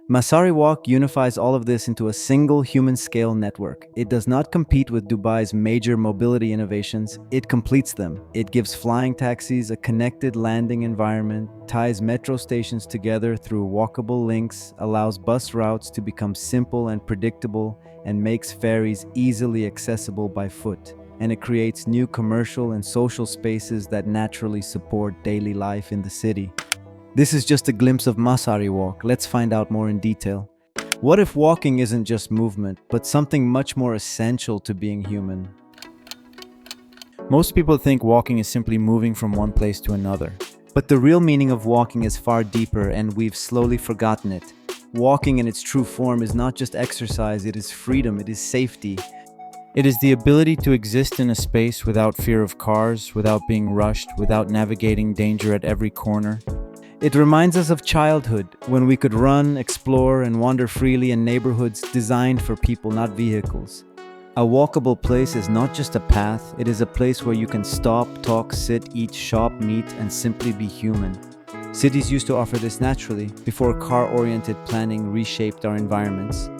Masari Walk unifies all of this into a single human-scale network. It does not compete with Dubai's major mobility innovations, it completes them. It gives flying taxis a connected landing environment, ties metro stations together through walkable links, allows bus routes to become simple and predictable, and makes ferries easily accessible by foot. And it creates new commercial and social spaces that naturally support daily life in the city. This is just a glimpse of Masari Walk. Let's find out more in detail. What if walking isn't just movement, but something much more essential to being human? Most people think walking is simply moving from one place to another. But the real meaning of walking is far deeper, and we've slowly forgotten it. Walking in its true form is not just exercise, it is freedom, it is safety. It is the ability to exist in a space without fear of cars, without being rushed, without navigating danger at every corner. It reminds us of childhood, when we could run, explore, and wander freely in neighborhoods designed for people, not vehicles. A walkable place is not just a path, it is a place where you can stop, talk, sit, eat, shop, meet, and simply be human. Cities used to offer this naturally, before car-oriented planning reshaped our environments.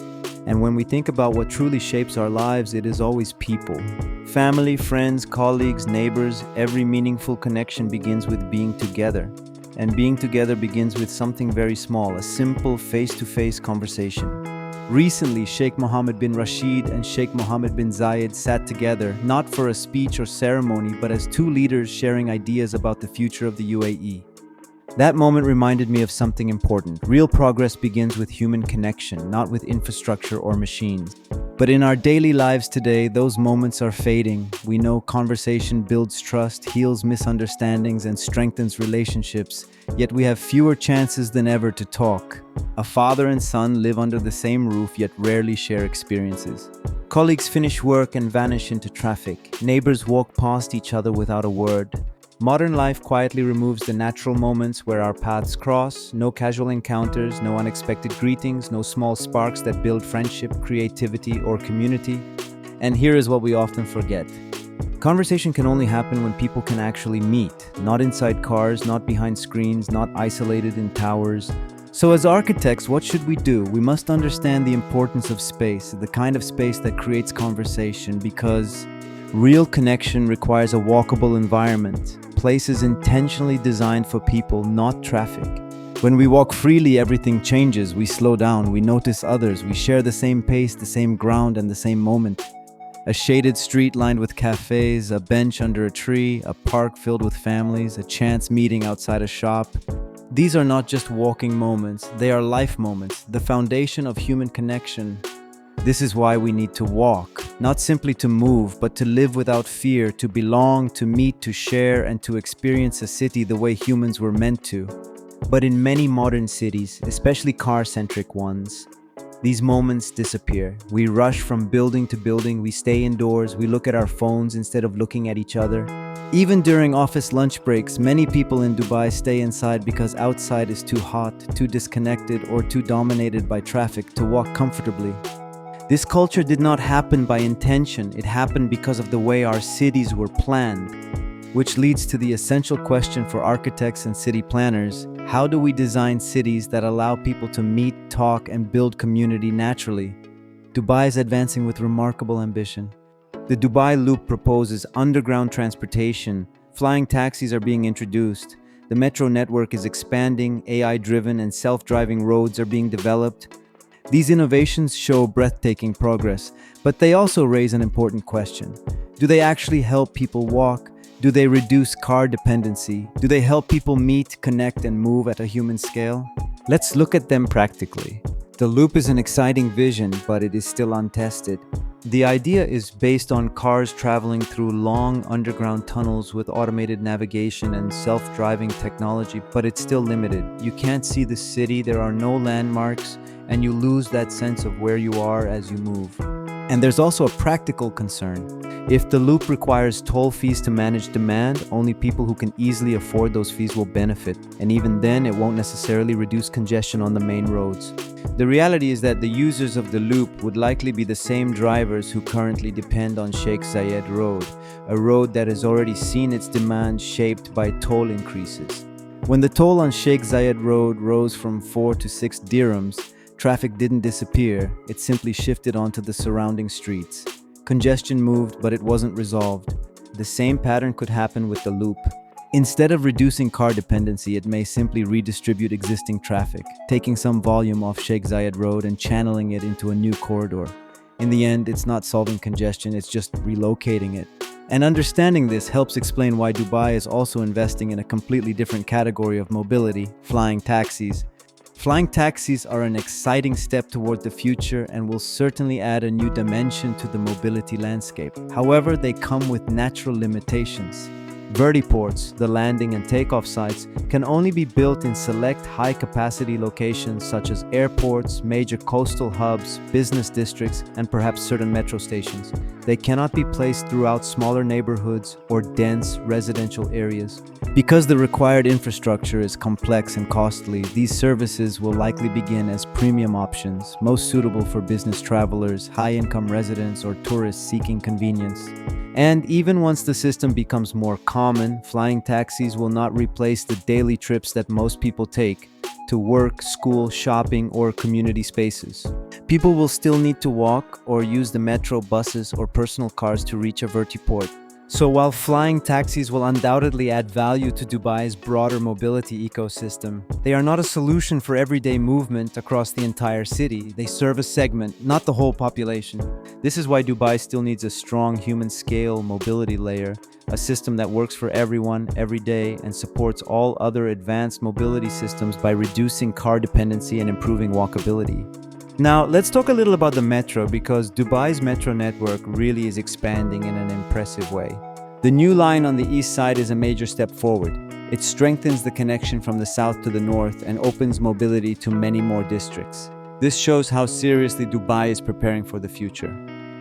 And when we think about what truly shapes our lives, it is always people. Family, friends, colleagues, neighbors, every meaningful connection begins with being together. And being together begins with something very small, a simple face-to-face conversation. Recently, Sheikh Mohammed bin Rashid and Sheikh Mohammed bin Zayed sat together, not for a speech or ceremony, but as two leaders sharing ideas about the future of the UAE. That moment reminded me of something important. Real progress begins with human connection, not with infrastructure or machines. But in our daily lives today, those moments are fading. We know conversation builds trust, heals misunderstandings, and strengthens relationships, yet we have fewer chances than ever to talk. A father and son live under the same roof, yet rarely share experiences. Colleagues finish work and vanish into traffic. Neighbors walk past each other without a word. Modern life quietly removes the natural moments where our paths cross, no casual encounters, no unexpected greetings, no small sparks that build friendship, creativity, or community. And here is what we often forget. Conversation can only happen when people can actually meet, not inside cars, not behind screens, not isolated in towers. So as architects, what should we do? We must understand the importance of space, the kind of space that creates conversation, because real connection requires a walkable environment, places intentionally designed for people, not traffic. When we walk freely, everything changes. We slow down, we notice others, we share the same pace, the same ground, and the same moment. A shaded street lined with cafes, a bench under a tree, a park filled with families, a chance meeting outside a shop. These are not just walking moments, they are life moments, the foundation of human connection. This is why we need to walk, not simply to move, but to live without fear, to belong, to meet, to share, and to experience a city the way humans were meant to. But in many modern cities, especially car-centric ones, these moments disappear. We rush from building to building, we stay indoors, we look at our phones instead of looking at each other. Even during office lunch breaks, many people in Dubai stay inside because outside is too hot, too disconnected, or too dominated by traffic to walk comfortably. This culture did not happen by intention, it happened because of the way our cities were planned. Which leads to the essential question for architects and city planners: how do we design cities that allow people to meet, talk, and build community naturally? Dubai is advancing with remarkable ambition. The Dubai Loop proposes underground transportation, flying taxis are being introduced, the metro network is expanding, AI-driven and self-driving roads are being developed. These innovations show breathtaking progress, but they also raise an important question. Do they actually help people walk? Do they reduce car dependency? Do they help people meet, connect, and move at a human scale? Let's look at them practically. The loop is an exciting vision, but it is still untested. The idea is based on cars traveling through long underground tunnels with automated navigation and self-driving technology, but it's still limited. You can't see the city, there are no landmarks, and you lose that sense of where you are as you move. And there's also a practical concern. If the loop requires toll fees to manage demand, only people who can easily afford those fees will benefit, and even then it won't necessarily reduce congestion on the main roads. The reality is that the users of the loop would likely be the same drivers who currently depend on Sheikh Zayed Road, a road that has already seen its demand shaped by toll increases. When the toll on Sheikh Zayed Road rose from 4 to 6 dirhams, Traffic didn't disappear, it simply shifted onto the surrounding streets. Congestion moved, but it wasn't resolved. The same pattern could happen with the loop. Instead of reducing car dependency, it may simply redistribute existing traffic, taking some volume off Sheikh Zayed Road and channeling it into a new corridor. In the end, it's not solving congestion, it's just relocating it. And understanding this helps explain why Dubai is also investing in a completely different category of mobility, flying taxis. Flying taxis are an exciting step toward the future and will certainly add a new dimension to the mobility landscape. However, they come with natural limitations. Vertiports, the landing and takeoff sites, can only be built in select high-capacity locations such as airports, major coastal hubs, business districts, and perhaps certain metro stations. They cannot be placed throughout smaller neighborhoods or dense residential areas. Because the required infrastructure is complex and costly, these services will likely begin as premium options, most suitable for business travelers, high-income residents, or tourists seeking convenience. And even once the system becomes more common, flying taxis will not replace the daily trips that most people take to work, school, shopping, or community spaces. People will still need to walk or use the metro, buses, or personal cars to reach a vertiport. So while flying taxis will undoubtedly add value to Dubai's broader mobility ecosystem, they are not a solution for everyday movement across the entire city. They serve a segment, not the whole population. This is why Dubai still needs a strong human-scale mobility layer, a system that works for everyone, every day, and supports all other advanced mobility systems by reducing car dependency and improving walkability. Now, let's talk a little about the metro because Dubai's metro network really is expanding in an impressive way. The new line on the east side is a major step forward. It strengthens the connection from the south to the north and opens mobility to many more districts. This shows how seriously Dubai is preparing for the future.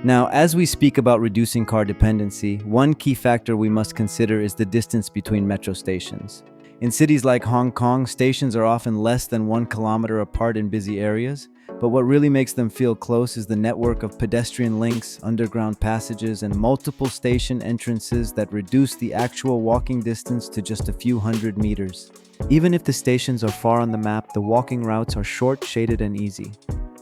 Now, as we speak about reducing car dependency, one key factor we must consider is the distance between metro stations. In cities like Hong Kong, stations are often less than 1 kilometer apart in busy areas, but what really makes them feel close is the network of pedestrian links, underground passages, and multiple station entrances that reduce the actual walking distance to just a few hundred meters. Even if the stations are far on the map, the walking routes are short, shaded, and easy.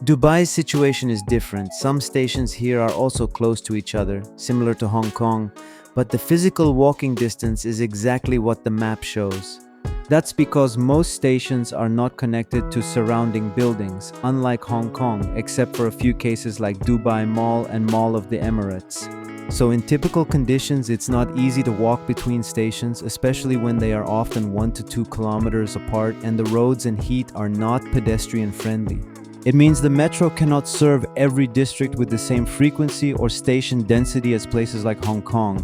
Dubai's situation is different. Some stations here are also close to each other, similar to Hong Kong, but the physical walking distance is exactly what the map shows. That's because most stations are not connected to surrounding buildings, unlike Hong Kong, except for a few cases like Dubai Mall and Mall of the Emirates. So in typical conditions, it's not easy to walk between stations, especially when they are often 1 to 2 kilometers apart and the roads and heat are not pedestrian friendly. It means the metro cannot serve every district with the same frequency or station density as places like Hong Kong.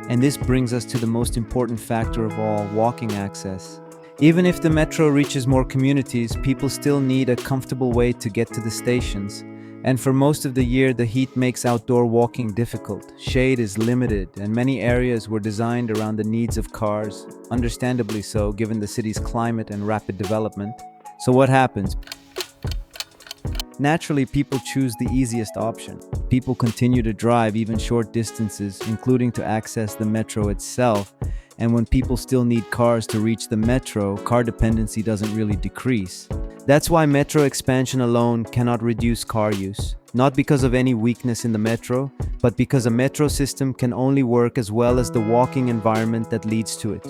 And this brings us to the most important factor of all, walking access. Even if the metro reaches more communities, people still need a comfortable way to get to the stations. And for most of the year, the heat makes outdoor walking difficult. Shade is limited, and many areas were designed around the needs of cars, understandably so, given the city's climate and rapid development. So what happens? Naturally, people choose the easiest option. People continue to drive even short distances, including to access the metro itself. And when people still need cars to reach the metro, car dependency doesn't really decrease. That's why metro expansion alone cannot reduce car use. Not because of any weakness in the metro, but because a metro system can only work as well as the walking environment that leads to it.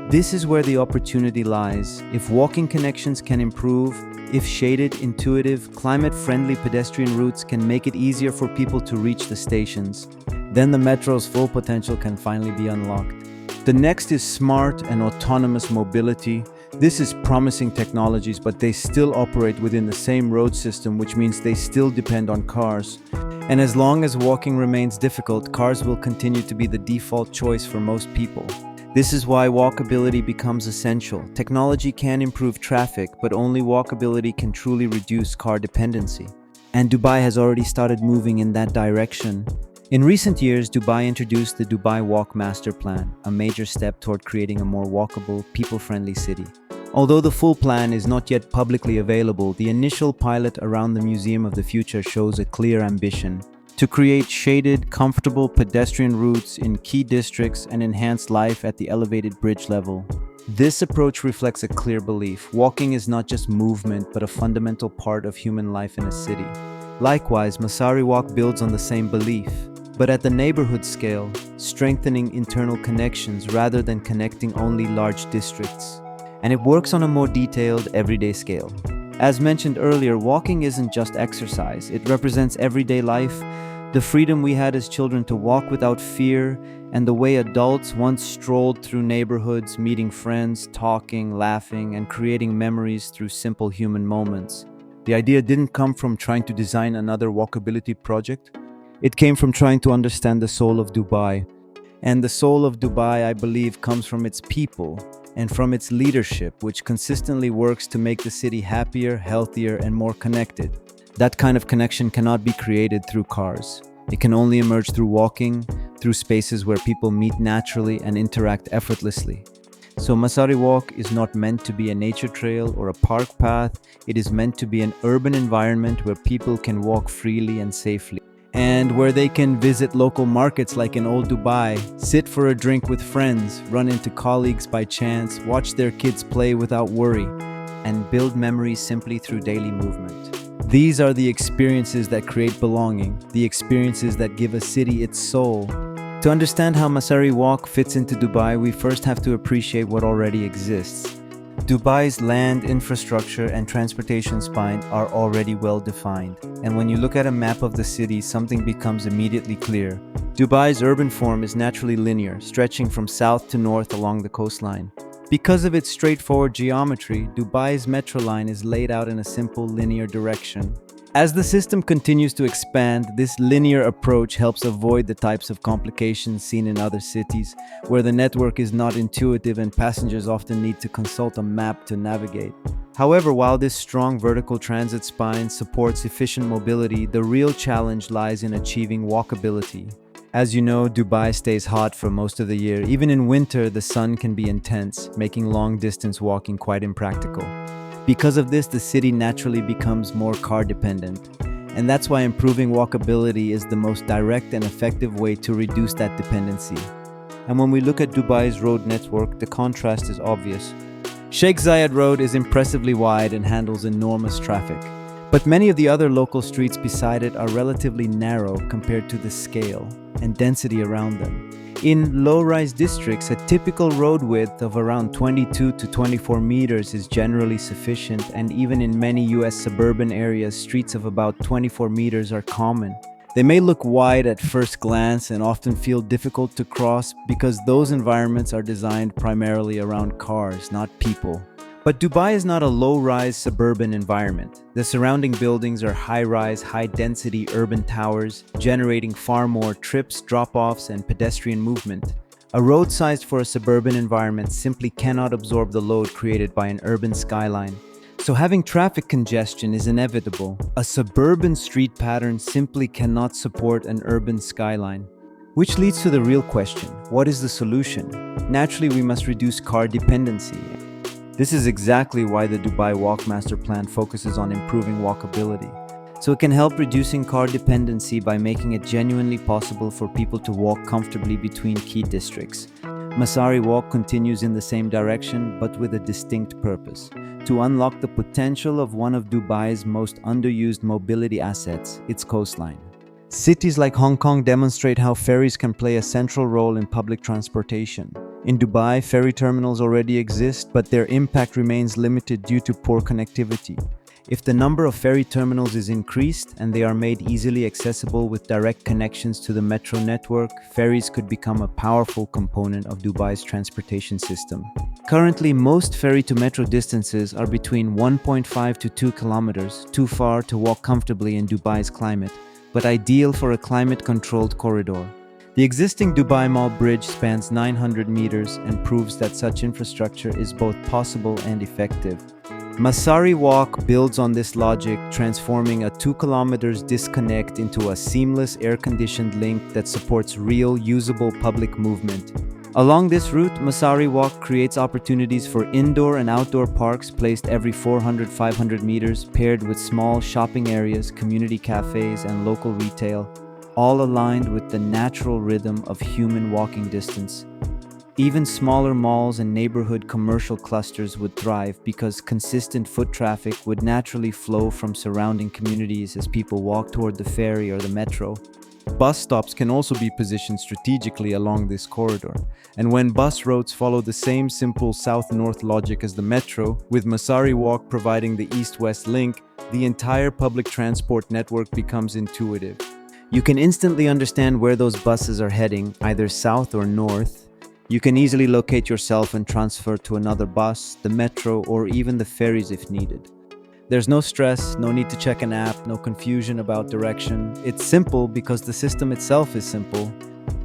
This is where the opportunity lies. If walking connections can improve, if shaded, intuitive, climate-friendly pedestrian routes can make it easier for people to reach the stations, then the metro's full potential can finally be unlocked. The next is smart and autonomous mobility. This is promising technologies, but they still operate within the same road system, which means they still depend on cars. And as long as walking remains difficult, cars will continue to be the default choice for most people. This is why walkability becomes essential. Technology can improve traffic, but only walkability can truly reduce car dependency. And Dubai has already started moving in that direction. In recent years, Dubai introduced the Dubai Walk Master Plan, a major step toward creating a more walkable, people-friendly city. Although the full plan is not yet publicly available, the initial pilot around the Museum of the Future shows a clear ambition to create shaded, comfortable pedestrian routes in key districts and enhance life at the elevated bridge level. This approach reflects a clear belief. Walking is not just movement, but a fundamental part of human life in a city. Likewise, Masari Walk builds on the same belief, but at the neighborhood scale, strengthening internal connections rather than connecting only large districts. And it works on a more detailed, everyday scale. As mentioned earlier, walking isn't just exercise, it represents everyday life, the freedom we had as children to walk without fear, and the way adults once strolled through neighborhoods, meeting friends, talking, laughing, and creating memories through simple human moments. The idea didn't come from trying to design another walkability project. It came from trying to understand the soul of Dubai. And the soul of Dubai, I believe, comes from its people and from its leadership, which consistently works to make the city happier, healthier, and more connected. That kind of connection cannot be created through cars. It can only emerge through walking, through spaces where people meet naturally and interact effortlessly. So Masari Walk is not meant to be a nature trail or a park path. It is meant to be an urban environment where people can walk freely and safely, and where they can visit local markets like in Old Dubai, sit for a drink with friends, run into colleagues by chance, watch their kids play without worry, and build memories simply through daily movement. These are the experiences that create belonging, the experiences that give a city its soul. To understand how Masari Walk fits into Dubai, we first have to appreciate what already exists. Dubai's land, infrastructure, and transportation spine are already well defined. And when you look at a map of the city, something becomes immediately clear. Dubai's urban form is naturally linear, stretching from south to north along the coastline. Because of its straightforward geometry, Dubai's metro line is laid out in a simple linear direction. As the system continues to expand, this linear approach helps avoid the types of complications seen in other cities, where the network is not intuitive and passengers often need to consult a map to navigate. However, while this strong vertical transit spine supports efficient mobility, the real challenge lies in achieving walkability. As you know, Dubai stays hot for most of the year. Even in winter, the sun can be intense, making long-distance walking quite impractical. Because of this, the city naturally becomes more car-dependent. And that's why improving walkability is the most direct and effective way to reduce that dependency. And when we look at Dubai's road network, the contrast is obvious. Sheikh Zayed Road is impressively wide and handles enormous traffic. But many of the other local streets beside it are relatively narrow compared to the scale and density around them. In low-rise districts, a typical road width of around 22 to 24 meters is generally sufficient, and even in many US suburban areas, streets of about 24 meters are common. They may look wide at first glance and often feel difficult to cross because those environments are designed primarily around cars, not people. But Dubai is not a low-rise suburban environment. The surrounding buildings are high-rise, high-density urban towers, generating far more trips, drop-offs, and pedestrian movement. A road sized for a suburban environment simply cannot absorb the load created by an urban skyline. So having traffic congestion is inevitable. A suburban street pattern simply cannot support an urban skyline. Which leads to the real question: what is the solution? Naturally, we must reduce car dependency. This is exactly why the Dubai Walk Master Plan focuses on improving walkability. So it can help reducing car dependency by making it genuinely possible for people to walk comfortably between key districts. Masari Walk continues in the same direction, but with a distinct purpose: to unlock the potential of one of Dubai's most underused mobility assets, its coastline. Cities like Hong Kong demonstrate how ferries can play a central role in public transportation. In Dubai, ferry terminals already exist, but their impact remains limited due to poor connectivity. If the number of ferry terminals is increased and they are made easily accessible with direct connections to the metro network, ferries could become a powerful component of Dubai's transportation system. Currently, most ferry-to-metro distances are between 1.5 to 2 kilometers, too far to walk comfortably in Dubai's climate, but ideal for a climate-controlled corridor. The existing Dubai Mall Bridge spans 900 meters and proves that such infrastructure is both possible and effective. Masari Walk builds on this logic, transforming a 2 kilometers disconnect into a seamless air-conditioned link that supports real, usable public movement. Along this route, Masari Walk creates opportunities for indoor and outdoor parks placed every 400-500 meters, paired with small shopping areas, community cafes, and local retail, all aligned with the natural rhythm of human walking distance. Even smaller malls and neighborhood commercial clusters would thrive because consistent foot traffic would naturally flow from surrounding communities as people walk toward the ferry or the metro. Bus stops can also be positioned strategically along this corridor, and when bus routes follow the same simple south-north logic as the metro, with Masari Walk providing the east-west link, the entire public transport network becomes intuitive. You can instantly understand where those buses are heading, either south or north. You can easily locate yourself and transfer to another bus, the metro, or even the ferries if needed. There's no stress, no need to check an app, no confusion about direction. It's simple because the system itself is simple.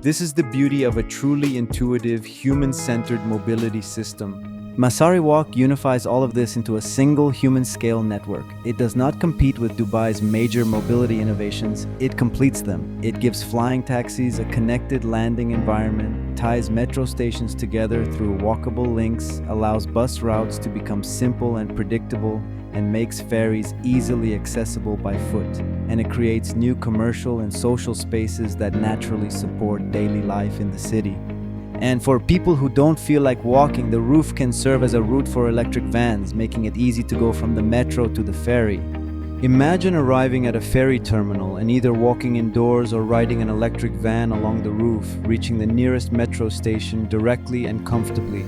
This is the beauty of a truly intuitive, human-centered mobility system. Masari Walk unifies all of this into a single human-scale network. It does not compete with Dubai's major mobility innovations, it completes them. It gives flying taxis a connected landing environment, ties metro stations together through walkable links, allows bus routes to become simple and predictable, and makes ferries easily accessible by foot. And it creates new commercial and social spaces that naturally support daily life in the city. And for people who don't feel like walking, the roof can serve as a route for electric vans, making it easy to go from the metro to the ferry. Imagine arriving at a ferry terminal and either walking indoors or riding an electric van along the roof, reaching the nearest metro station directly and comfortably.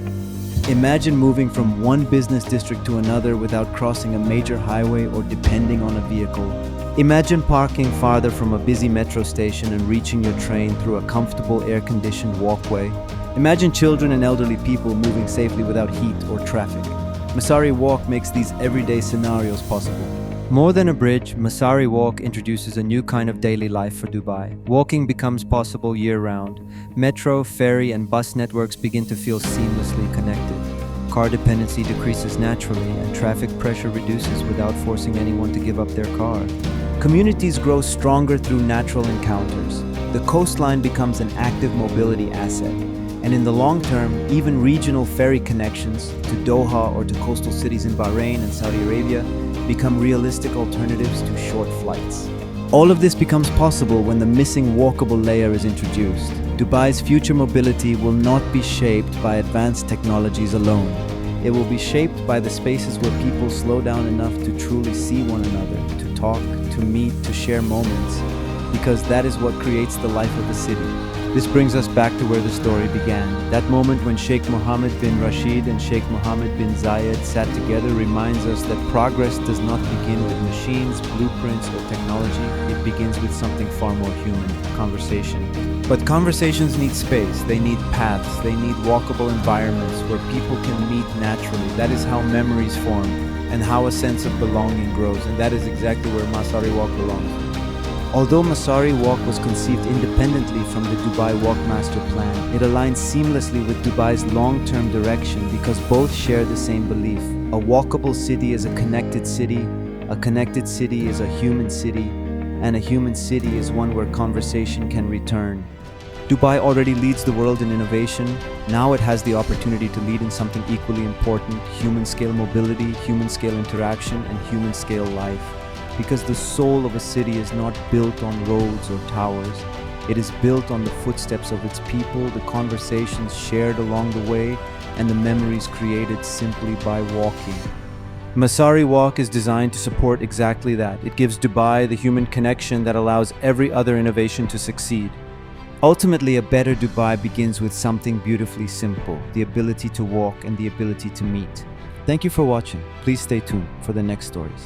Imagine moving from one business district to another without crossing a major highway or depending on a vehicle. Imagine parking farther from a busy metro station and reaching your train through a comfortable air-conditioned walkway. Imagine children and elderly people moving safely without heat or traffic. Masari Walk makes these everyday scenarios possible. More than a bridge, Masari Walk introduces a new kind of daily life for Dubai. Walking becomes possible year-round. Metro, ferry, and bus networks begin to feel seamlessly connected. Car dependency decreases naturally, and traffic pressure reduces without forcing anyone to give up their car. Communities grow stronger through natural encounters. The coastline becomes an active mobility asset. And in the long term, even regional ferry connections to Doha or to coastal cities in Bahrain and Saudi Arabia become realistic alternatives to short flights. All of this becomes possible when the missing walkable layer is introduced. Dubai's future mobility will not be shaped by advanced technologies alone. It will be shaped by the spaces where people slow down enough to truly see one another, to talk, to meet, to share moments, because that is what creates the life of the city. This brings us back to where the story began. That moment when Sheikh Mohammed bin Rashid and Sheikh Mohammed bin Zayed sat together reminds us that progress does not begin with machines, blueprints, or technology. It begins with something far more human, conversation. But conversations need space, they need paths, they need walkable environments where people can meet naturally. That is how memories form and how a sense of belonging grows, and that is exactly where Masari Walk belongs. Although Masari Walk was conceived independently from the Dubai Walk Master Plan, it aligns seamlessly with Dubai's long-term direction because both share the same belief. A walkable city is a connected city is a human city, and a human city is one where conversation can return. Dubai already leads the world in innovation. Now it has the opportunity to lead in something equally important: human-scale mobility, human-scale interaction, and human-scale life. Because the soul of a city is not built on roads or towers. It is built on the footsteps of its people, the conversations shared along the way, and the memories created simply by walking. Masari Walk is designed to support exactly that. It gives Dubai the human connection that allows every other innovation to succeed. Ultimately, a better Dubai begins with something beautifully simple: the ability to walk and the ability to meet. Thank you for watching. Please stay tuned for the next stories.